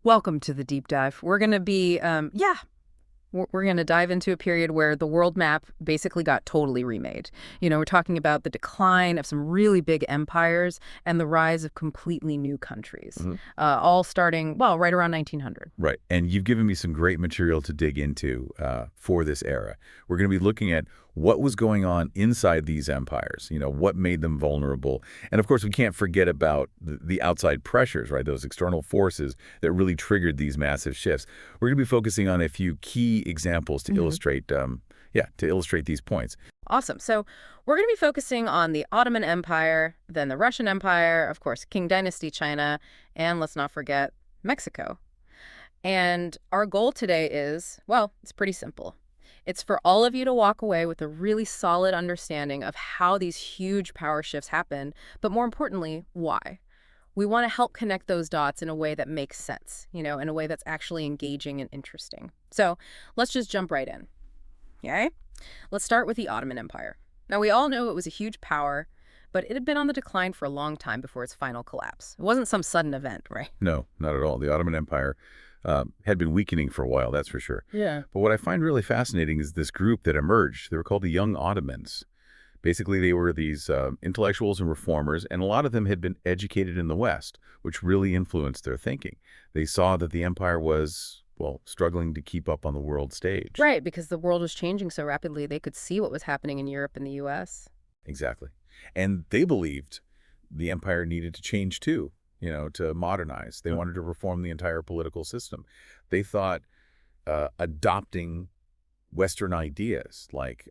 Welcome to the deep dive. We're going to be, we're going to dive into a period where the world map basically got totally remade. We're talking about the decline of some really big empires and the rise of completely new countries, Mhm. all starting, well, right around 1900. Right. And you've given me some great material to dig into for this era. We're going to be looking at what was going on inside these empires, what made them vulnerable. And of course, we can't forget about the outside pressures, right? Those external forces that really triggered these massive shifts. We're going to be focusing on a few key examples to Hmm. illustrate, to illustrate these points. Awesome. So we're going to be focusing on the Ottoman Empire, then the Russian Empire, of course, Qing Dynasty China, and let's not forget Mexico. And our goal today is, well, it's pretty simple. It's for all of you to walk away with a really solid understanding of how these huge power shifts happen, but more importantly, why. We want to help connect those dots in a way that makes sense, in a way that's actually engaging and interesting. So let's just jump right in. Okay? Let's start with the Ottoman Empire. Now, we all know it was a huge power, but it had been on the decline for a long time before its final collapse. It wasn't some sudden event, right? No, not at all. The Ottoman Empire had been weakening for a while, that's for sure. Yeah. But what I find really fascinating is this group that emerged. They were called the Young Ottomans. Basically, they were these intellectuals and reformers, and a lot of them had been educated in the West, which really influenced their thinking. They saw that the empire was, well, struggling to keep up on the world stage. Right, because the world was changing so rapidly, they could see what was happening in Europe and the US. Exactly. And they believed the empire needed to change too, to modernize. They wanted to reform the entire political system. They thought adopting Western ideas like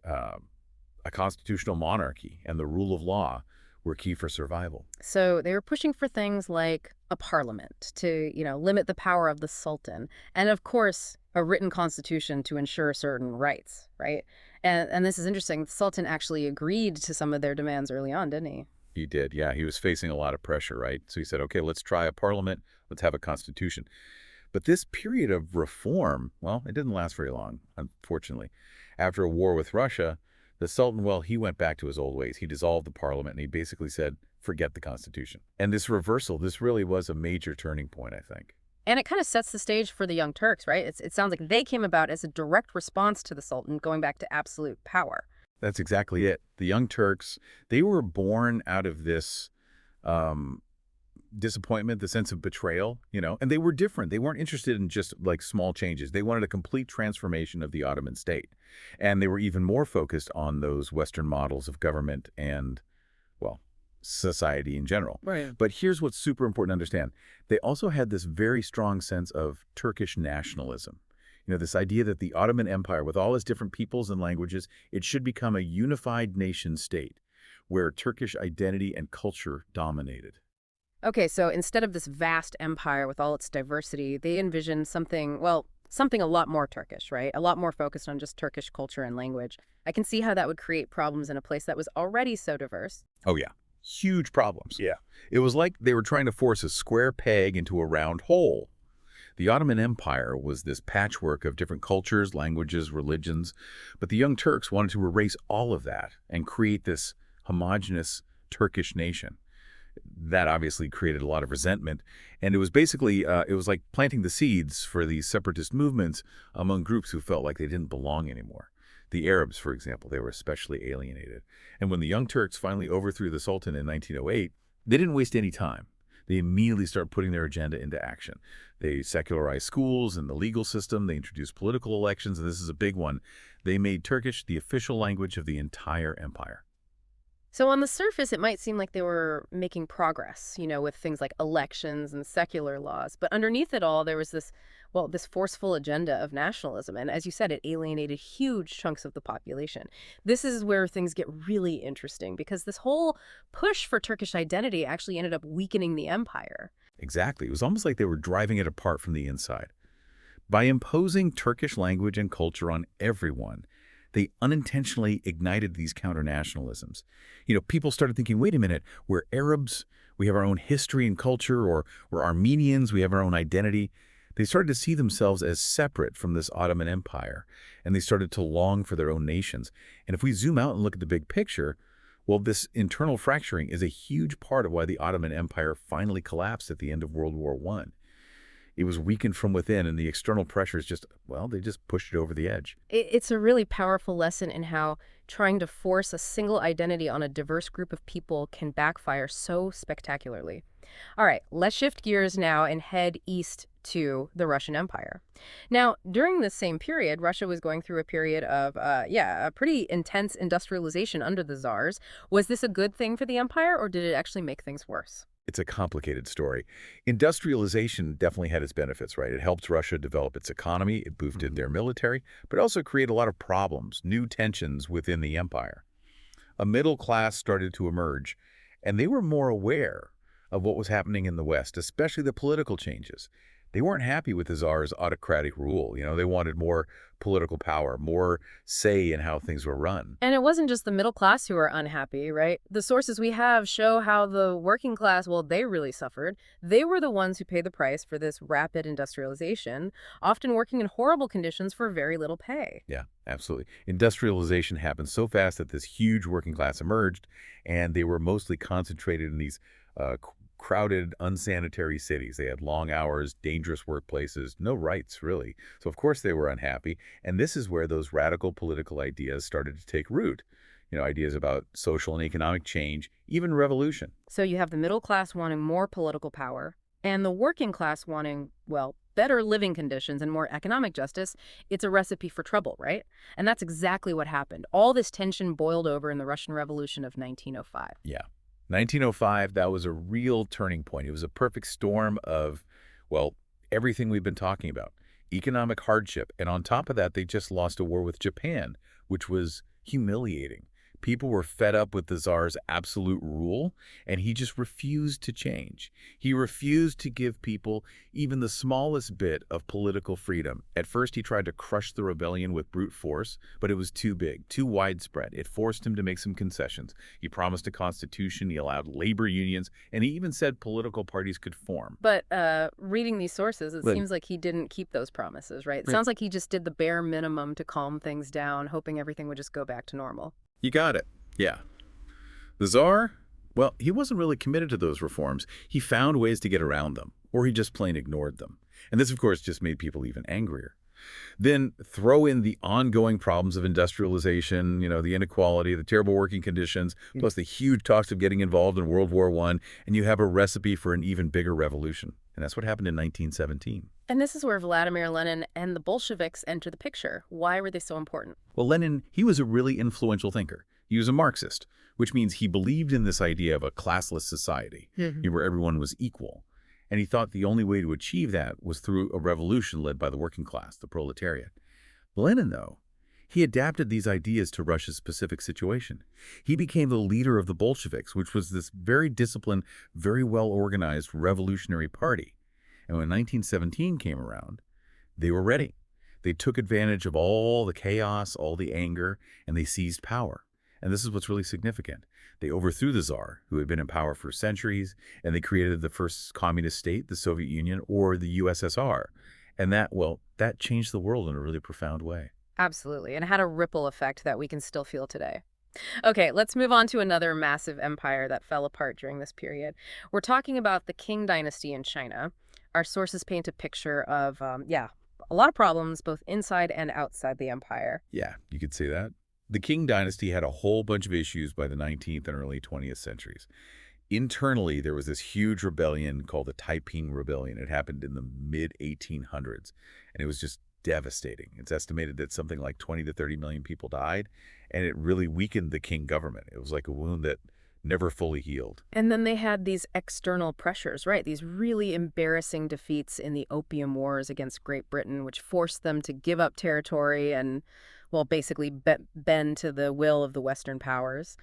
a constitutional monarchy and the rule of law were key for survival. So they were pushing for things like a parliament to, limit the power of the sultan. And of course, a written constitution to ensure certain rights, right? And this is interesting. The sultan actually agreed to some of their demands early on, didn't he? He did, yeah. He was facing a lot of pressure, right? So he said, okay, let's try a parliament. Let's have a constitution. But this period of reform, well, it didn't last very long, unfortunately. After a war with Russia, the Sultan, well, he went back to his old ways. He dissolved the parliament and he basically said, forget the Constitution. And this reversal, this really was a major turning point, I think. And it kind of sets the stage for the Young Turks, right? It sounds like they came about as a direct response to the sultan going back to absolute power. That's exactly it. The Young Turks, they were born out of this um, disappointment, the sense of betrayal, and they were different. They weren't interested in just like small changes. They wanted a complete transformation of the Ottoman state. And they were even more focused on those Western models of government and, well, society in general. Right. But here's what's super important to understand. They also had this very strong sense of Turkish nationalism. This idea that the Ottoman Empire, with all its different peoples and languages, it should become a unified nation state where Turkish identity and culture dominated. Okay, so instead of this vast empire with all its diversity, they envisioned something, well, something a lot more Turkish, right? A lot more focused on just Turkish culture and language. I can see how that would create problems in a place that was already so diverse. Oh, yeah. Huge problems. Yeah. It was like they were trying to force a square peg into a round hole. The Ottoman Empire was this patchwork of different cultures, languages, religions, but the Young Turks wanted to erase all of that and create this homogenous Turkish nation. That obviously created a lot of resentment, and it was basically, it was like planting the seeds for these separatist movements among groups who felt like they didn't belong anymore. The Arabs, for example, they were especially alienated. And when the Young Turks finally overthrew the Sultan in 1908, they didn't waste any time. They immediately started putting their agenda into action. They secularized schools and the legal system. They introduced political elections, and this is a big one. They made Turkish the official language of the entire empire. So on the surface, it might seem like they were making progress, with things like elections and secular laws. But underneath it all, there was this, well, this forceful agenda of nationalism. And as you said, it alienated huge chunks of the population. This is where things get really interesting because this whole push for Turkish identity actually ended up weakening the empire. Exactly. It was almost like they were driving it apart from the inside. By imposing Turkish language and culture on everyone, they unintentionally ignited these counter-nationalisms. People started thinking, wait a minute, we're Arabs, we have our own history and culture, or we're Armenians, we have our own identity. They started to see themselves as separate from this Ottoman Empire, and they started to long for their own nations. And if we zoom out and look at the big picture, well, this internal fracturing is a huge part of why the Ottoman Empire finally collapsed at the end of World War I. It was weakened from within, and the external pressures just, well, they just pushed it over the edge. It's a really powerful lesson in how trying to force a single identity on a diverse group of people can backfire so spectacularly. All right, let's shift gears now and head east to the Russian Empire. Now, during this same period, Russia was going through a period of, a pretty intense industrialization under the czars. Was this a good thing for the empire, or did it actually make things worse? It's a complicated story. Industrialization definitely had its benefits, right? It helped Russia develop its economy, it boosted their military, but also created a lot of problems, new tensions within the empire. A middle class started to emerge, and they were more aware of what was happening in the West, especially the political changes. They weren't happy with the Tsar's autocratic rule. They wanted more political power, more say in how things were run. And it wasn't just the middle class who were unhappy, right? The sources we have show how the working class, well, they really suffered. They were the ones who paid the price for this rapid industrialization, often working in horrible conditions for very little pay. Yeah, absolutely. Industrialization happened so fast that this huge working class emerged, and they were mostly concentrated in these crowded, unsanitary cities. They had long hours, dangerous workplaces, no rights, really. So of course they were unhappy. And this is where those radical political ideas started to take root. Ideas about social and economic change, even revolution. So you have the middle class wanting more political power, and the working class wanting, well, better living conditions and more economic justice. It's a recipe for trouble, right? And that's exactly what happened. All this tension boiled over in the Russian Revolution of 1905. Yeah. 1905, that was a real turning point. It was a perfect storm of, well, everything we've been talking about. Economic hardship. And on top of that, they just lost a war with Japan, which was humiliating. People were fed up with the Tsar's absolute rule, and he just refused to change. He refused to give people even the smallest bit of political freedom. At first, he tried to crush the rebellion with brute force, but it was too big, too widespread. It forced him to make some concessions. He promised a constitution, he allowed labor unions, and he even said political parties could form. But reading these sources, it seems like he didn't keep those promises, right? It sounds like he just did the bare minimum to calm things down, hoping everything would just go back to normal. You got it. Yeah. The Tsar, well, he wasn't really committed to those reforms. He found ways to get around them, or he just plain ignored them. And this, of course, just made people even angrier. Then throw in the ongoing problems of industrialization, the inequality, the terrible working conditions, plus the huge talks of getting involved in World War I, and you have a recipe for an even bigger revolution. And that's what happened in 1917. And this is where Vladimir Lenin and the Bolsheviks enter the picture. Why were they so important? Well, Lenin, he was a really influential thinker. He was a Marxist, which means he believed in this idea of a classless society, where everyone was equal. And he thought the only way to achieve that was through a revolution led by the working class, the proletariat. Lenin, though, he adapted these ideas to Russia's specific situation. He became the leader of the Bolsheviks, which was this very disciplined, very well-organized revolutionary party. And when 1917 came around, they were ready. They took advantage of all the chaos, all the anger, and they seized power. And this is what's really significant. They overthrew the Tsar, who had been in power for centuries, and they created the first communist state, the Soviet Union, or the USSR. And that changed the world in a really profound way. Absolutely, and had a ripple effect that we can still feel today. Okay, let's move on to another massive empire that fell apart during this period. We're talking about the Qing dynasty in China. Our sources paint a picture of, a lot of problems both inside and outside the empire. Yeah, you could say that. The Qing dynasty had a whole bunch of issues by the 19th and early 20th centuries. Internally, there was this huge rebellion called the Taiping Rebellion. It happened in the mid-1800s, and it was just devastating. It's estimated that something like 20 to 30 million people died, and it really weakened the Qing government. It was like a wound that never fully healed. And then they had these external pressures, right? These really embarrassing defeats in the Opium Wars against Great Britain, which forced them to give up territory and, well, basically bend to the will of the Western powers.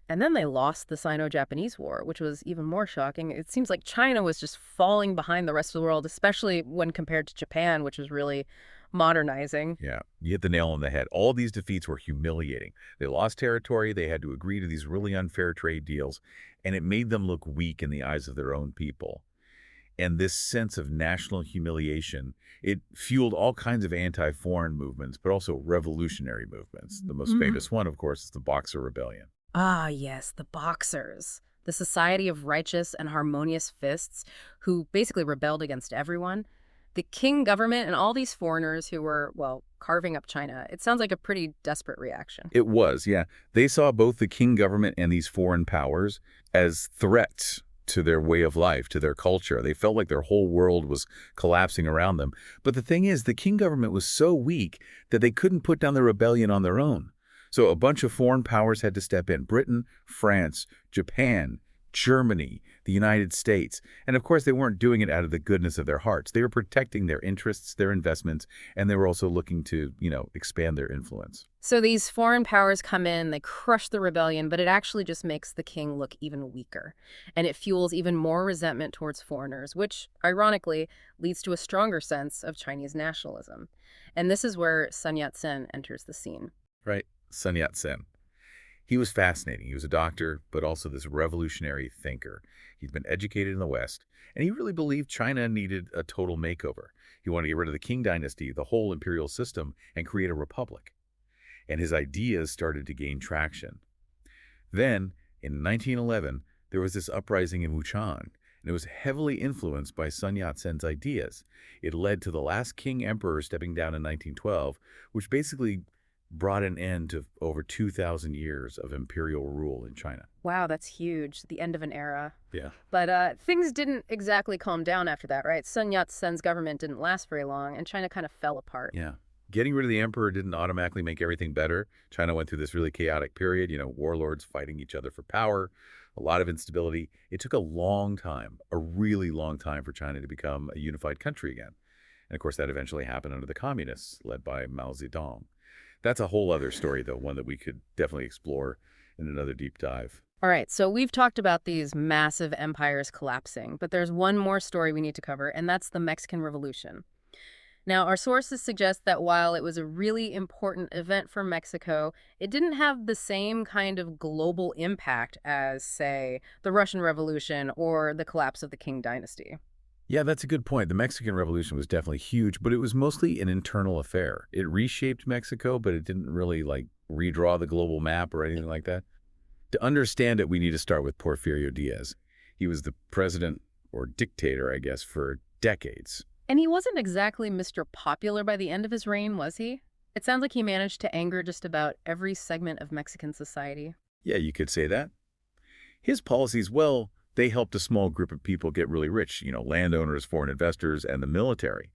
And then they lost the Sino-Japanese War, which was even more shocking. It seems like China was just falling behind the rest of the world, especially when compared to Japan, which was really modernizing. Yeah, you hit the nail on the head. All these defeats were humiliating. They lost territory, they had to agree to these really unfair trade deals, and it made them look weak in the eyes of their own people. And this sense of national humiliation, it fueled all kinds of anti-foreign movements, but also revolutionary movements. The most famous one, of course, is the Boxer Rebellion. Ah, yes, the Boxers. The Society of Righteous and Harmonious Fists, who basically rebelled against everyone. the Qing government and all these foreigners who were, well, carving up China. It sounds like a pretty desperate reaction. It was, yeah. They saw both the Qing government and these foreign powers as threats to their way of life, to their culture. They felt like their whole world was collapsing around them. But the thing is, the Qing government was so weak that they couldn't put down the rebellion on their own. So a bunch of foreign powers had to step in. Britain, France, Japan, Germany, the United States. And of course, they weren't doing it out of the goodness of their hearts. They were protecting their interests, their investments, and they were also looking to, expand their influence. So these foreign powers come in, they crush the rebellion, but it actually just makes the king look even weaker. And it fuels even more resentment towards foreigners, which, ironically, leads to a stronger sense of Chinese nationalism. And this is where Sun Yat-sen enters the scene. Right, Sun Yat-sen. He was fascinating. He was a doctor, but also this revolutionary thinker. He'd been educated in the West, and he really believed China needed a total makeover. He wanted to get rid of the Qing dynasty, the whole imperial system, and create a republic. And his ideas started to gain traction. Then, in 1911, there was this uprising in Wuchan, and it was heavily influenced by Sun Yat-sen's ideas. It led to the last Qing emperor stepping down in 1912, which basically brought an end to over 2,000 years of imperial rule in China. Wow, that's huge. The end of an era. Yeah. But things didn't exactly calm down after that, right? Sun Yat-sen's government didn't last very long, and China kind of fell apart. Yeah. Getting rid of the emperor didn't automatically make everything better. China went through this really chaotic period, warlords fighting each other for power, a lot of instability. It took a long time, a really long time for China to become a unified country again. And of course, that eventually happened under the communists led by Mao Zedong. That's a whole other story, though, one that we could definitely explore in another deep dive. All right, so we've talked about these massive empires collapsing, but there's one more story we need to cover, and that's the Mexican Revolution. Now, our sources suggest that while it was a really important event for Mexico, it didn't have the same kind of global impact as, say, the Russian Revolution or the collapse of the Qing dynasty. Yeah, that's a good point. The Mexican Revolution was definitely huge, but it was mostly an internal affair. It reshaped Mexico, but it didn't really, redraw the global map or anything like that. To understand it, we need to start with Porfirio Diaz. He was the president, or dictator, I guess, for decades. And he wasn't exactly Mr. Popular by the end of his reign, was he? It sounds like he managed to anger just about every segment of Mexican society. Yeah, you could say that. His policies, well, they helped a small group of people get really rich, landowners, foreign investors, and the military.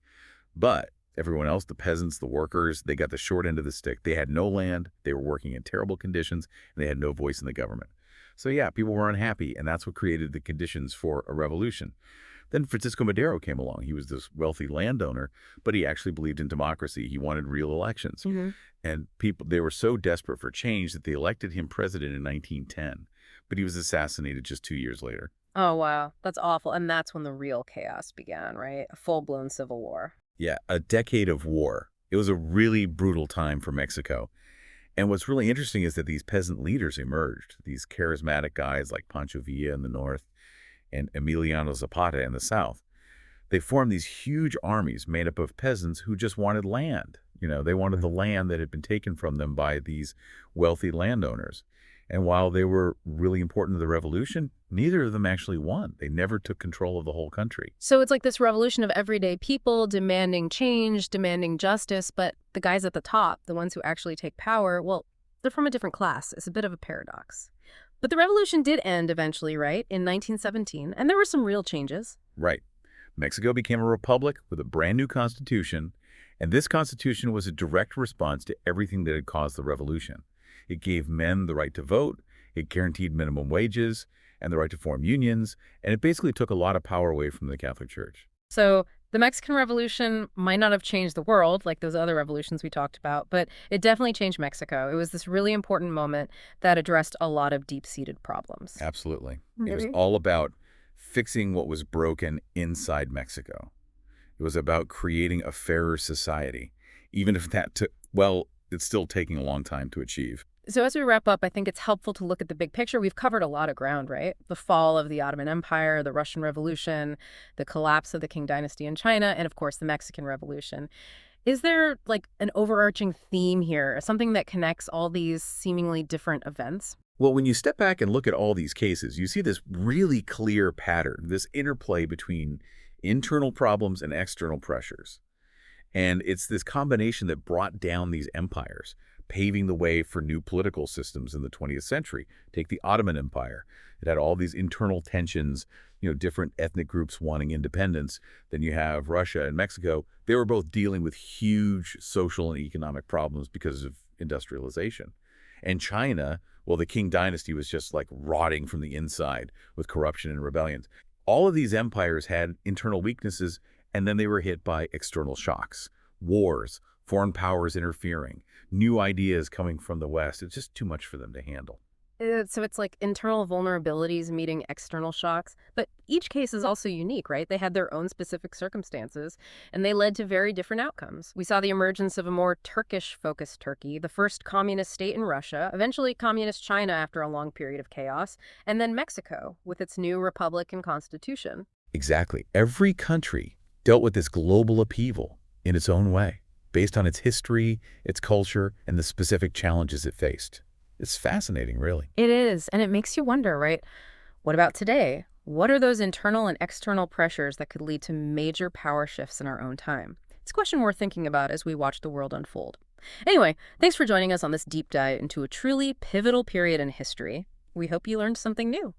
But everyone else, the peasants, the workers, they got the short end of the stick. They had no land, they were working in terrible conditions, and they had no voice in the government. So yeah, people were unhappy, and that's what created the conditions for a revolution. Then Francisco Madero came along. He was this wealthy landowner, but he actually believed in democracy. He wanted real elections. And they were so desperate for change that they elected him president in 1910. But he was assassinated just 2 years later. Oh, wow. That's awful. And that's when the real chaos began, right? A full-blown civil war. Yeah, a decade of war. It was a really brutal time for Mexico. And what's really interesting is that these peasant leaders emerged, these charismatic guys like Pancho Villa in the north and Emiliano Zapata in the south. They formed these huge armies made up of peasants who just wanted land. They wanted the land that had been taken from them by these wealthy landowners. And while they were really important to the revolution, neither of them actually won. They never took control of the whole country. So it's like this revolution of everyday people demanding change, demanding justice, but the guys at the top, the ones who actually take power, well, they're from a different class. It's a bit of a paradox. But the revolution did end eventually, right, in 1917, and there were some real changes. Right. Mexico became a republic with a brand new constitution, and this constitution was a direct response to everything that had caused the revolution. It gave men the right to vote, it guaranteed minimum wages, and the right to form unions, and it basically took a lot of power away from the Catholic Church. So the Mexican Revolution might not have changed the world like those other revolutions we talked about, but it definitely changed Mexico. It was this really important moment that addressed a lot of deep-seated problems. Absolutely. Really? It was all about fixing what was broken inside Mexico. It was about creating a fairer society, even if that took, well, it's still taking a long time to achieve. So as we wrap up, I think it's helpful to look at the big picture. We've covered a lot of ground, right? The fall of the Ottoman Empire, the Russian Revolution, the collapse of the Qing dynasty in China, and of course, the Mexican Revolution. Is there an overarching theme here, something that connects all these seemingly different events? Well, when you step back and look at all these cases, you see this really clear pattern, this interplay between internal problems and external pressures. And it's this combination that brought down these empires, paving the way for new political systems in the 20th century. Take the Ottoman Empire. It had all these internal tensions, different ethnic groups wanting independence. Then you have Russia and Mexico. They were both dealing with huge social and economic problems because of industrialization. And China, well, the Qing dynasty was just like rotting from the inside with corruption and rebellions. All of these empires had internal weaknesses, and then they were hit by external shocks, wars, foreign powers interfering, new ideas coming from the West. It's just too much for them to handle. So it's like internal vulnerabilities meeting external shocks. But each case is also unique, right? They had their own specific circumstances, and they led to very different outcomes. We saw the emergence of a more Turkish-focused Turkey, the first communist state in Russia, eventually communist China after a long period of chaos, and then Mexico with its new republic and constitution. Exactly. Every country dealt with this global upheaval in its own way, based on its history, its culture, and the specific challenges it faced. It's fascinating, really. It is, and it makes you wonder, right? What about today? What are those internal and external pressures that could lead to major power shifts in our own time? It's a question worth thinking about as we watch the world unfold. Anyway, thanks for joining us on this deep dive into a truly pivotal period in history. We hope you learned something new.